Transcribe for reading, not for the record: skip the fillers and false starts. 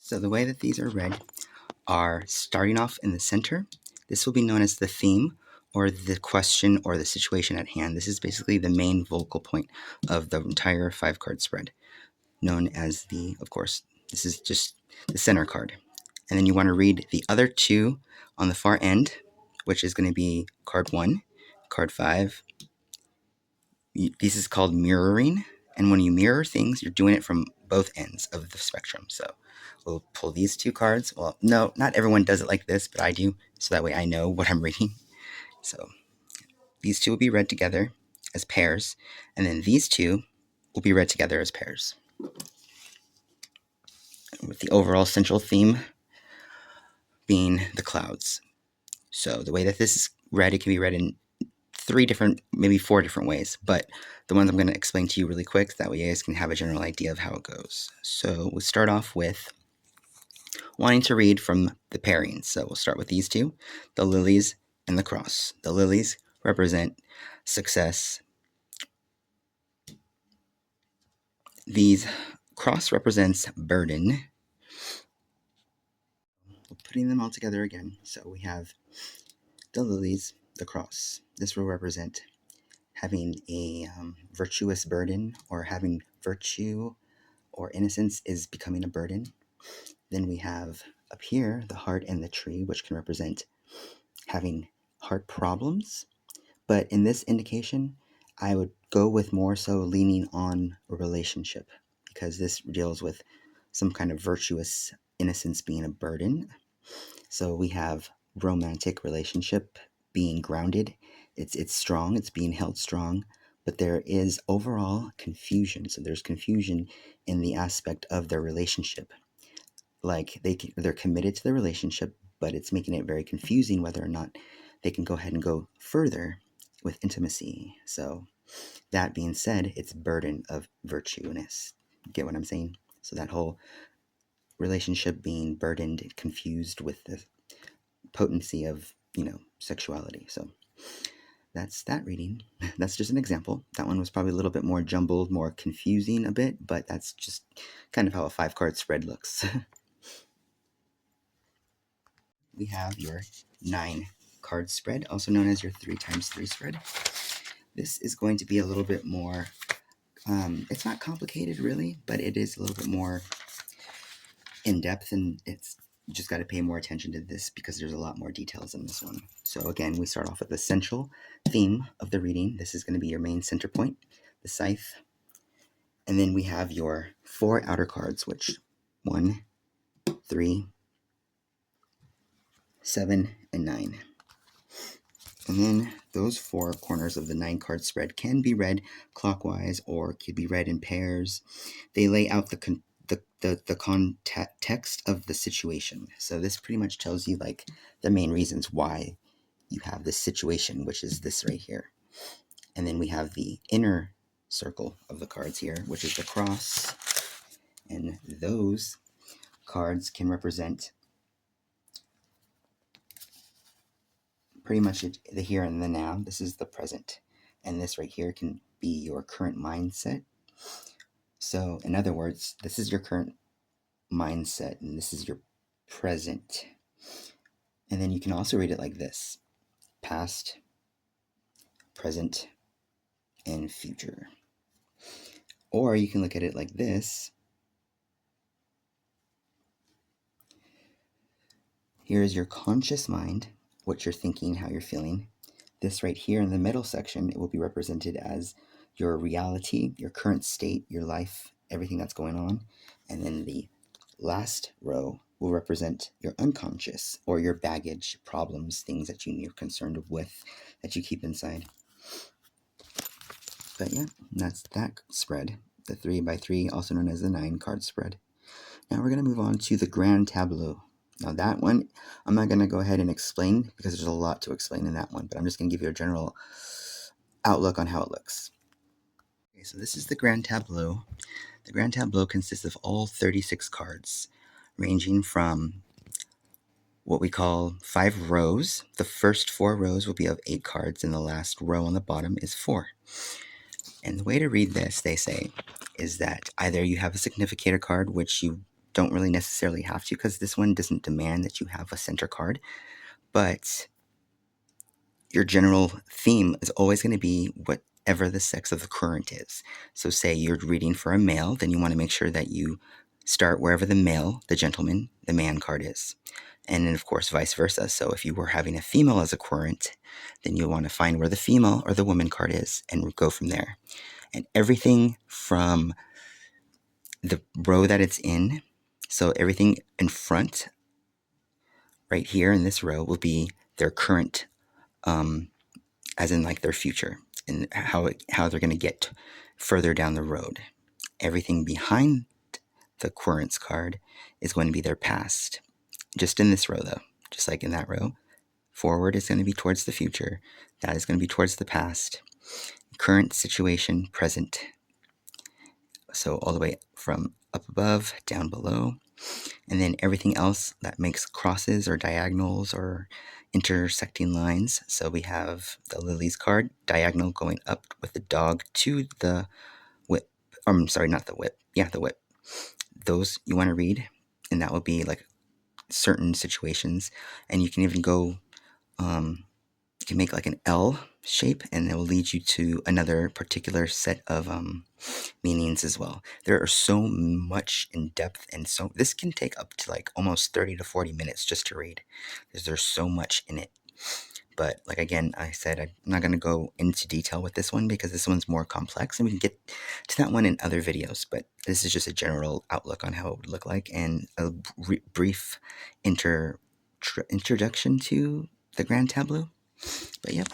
So the way that these are read are starting off in the center. This will be known as the theme or the question or the situation at hand. This is basically the main focal point of the entire 5-card spread, known as of course, this is just the center card. And then you want to read the other two on the far end, which is going to be card 1, card 5. This is called mirroring. And when you mirror things, you're doing it from both ends of the spectrum. So we'll pull these 2 cards. Well, no, not everyone does it like this, but I do. So that way I know what I'm reading. So these 2 will be read together as pairs. And then these 2 will be read together as pairs, with the overall central theme being the clouds. So the way that this is read, it can be read in 3 different, maybe 4 different ways, but the ones I'm going to explain to you really quick, that way you guys can have a general idea of how it goes. So we'll start off with wanting to read from the pairings. So we'll start with these 2, the lilies and the cross. The lilies represent success. These cross represents burden. Putting them all together again. So we have the lilies, the cross. This will represent having a virtuous burden, or having virtue or innocence is becoming a burden. Then we have up here the heart and the tree, which can represent having heart problems. But in this indication, I would go with more so leaning on a relationship, because this deals with some kind of virtuous innocence being a burden. So we have romantic relationship being grounded. It's strong, it's being held strong, but there is overall confusion. So there's confusion in the aspect of their relationship. Like they're committed to the relationship, but it's making it very confusing whether or not they can go ahead and go further with intimacy. So that being said, it's burden of virtueness. Get what I'm saying? So that whole relationship being burdened, confused with the potency of, sexuality. So that's that reading. That's just an example. That one was probably a little bit more jumbled, more confusing a bit, but that's just kind of how a 5-card spread looks. We have your 9-card spread, also known as your 3x3 spread. This is going to be a little bit more, it's not complicated really, but it is a little bit more in-depth, and it's just got to pay more attention to this because there's a lot more details in this one. So again, we start off with the central theme of the reading. This is going to be your main center point, the scythe. And then we have your 4 outer cards, which 1, 3, 7, and 9. And then those 4 corners of the 9-card spread can be read clockwise or could be read in pairs. They lay out the context of the situation. So this pretty much tells you like the main reasons why you have this situation, which is this right here. And then we have the inner circle of the cards here, which is the cross. And those cards can represent pretty much the here and the now. This is the present. And this right here can be your current mindset. So in other words, this is your current mindset and this is your present. And then you can also read it like this: past, present, and future. Or you can look at it like this. Here is your conscious mind, what you're thinking, how you're feeling. This right here in the middle section, it will be represented as your reality, your current state, your life, everything that's going on. And then the last row will represent your unconscious, or your baggage, problems, things that you're concerned with, that you keep inside. But yeah, that's that spread, the 3x3, also known as the 9-card spread. Now we're going to move on to the grand tableau. Now that one, I'm not going to go ahead and explain because there's a lot to explain in that one, but I'm just going to give you a general outlook on how it looks. Okay, so this is the grand tableau. The grand tableau consists of all 36 cards, ranging from what we call 5 rows. The first 4 rows will be of 8 cards, and the last row on the bottom is 4. And the way to read this, they say, is that either you have a significator card, which you don't really necessarily have to, because this one doesn't demand that you have a center card, but your general theme is always going to be whatever the sex of the current is. So, say you're reading for a male, then you want to make sure that you start wherever the male, the gentleman, the man card is. And then, of course, vice versa. So, if you were having a female as a querent, then you'll want to find where the female or the woman card is and go from there. And everything from the row that it's in, so everything in front, right here in this row, will be their current, as in like their future, and how they're going to get further down the road. Everything behind the querent's card is going to be their past. Just in this row, though, just like in that row, forward is going to be towards the future. That is going to be towards the past. Current situation, present. So all the way from up above, down below. And then everything else that makes crosses or diagonals or intersecting lines. So we have the lilies card, diagonal going up with the dog to the whip. I'm sorry, not the whip. Yeah, the whip. Those you want to read, and that will be like certain situations. And you can even go, you can make like an L shape, and it will lead you to another particular set of meanings as well. There are so much in depth, and so this can take up to like almost 30 to 40 minutes just to read, because there's so much in it. But like again, I said, I'm not going to go into detail with this one because this one's more complex, and we can get to that one in other videos. But this is just a general outlook on how it would look like, and a brief introduction to the Grand Tableau. But yep,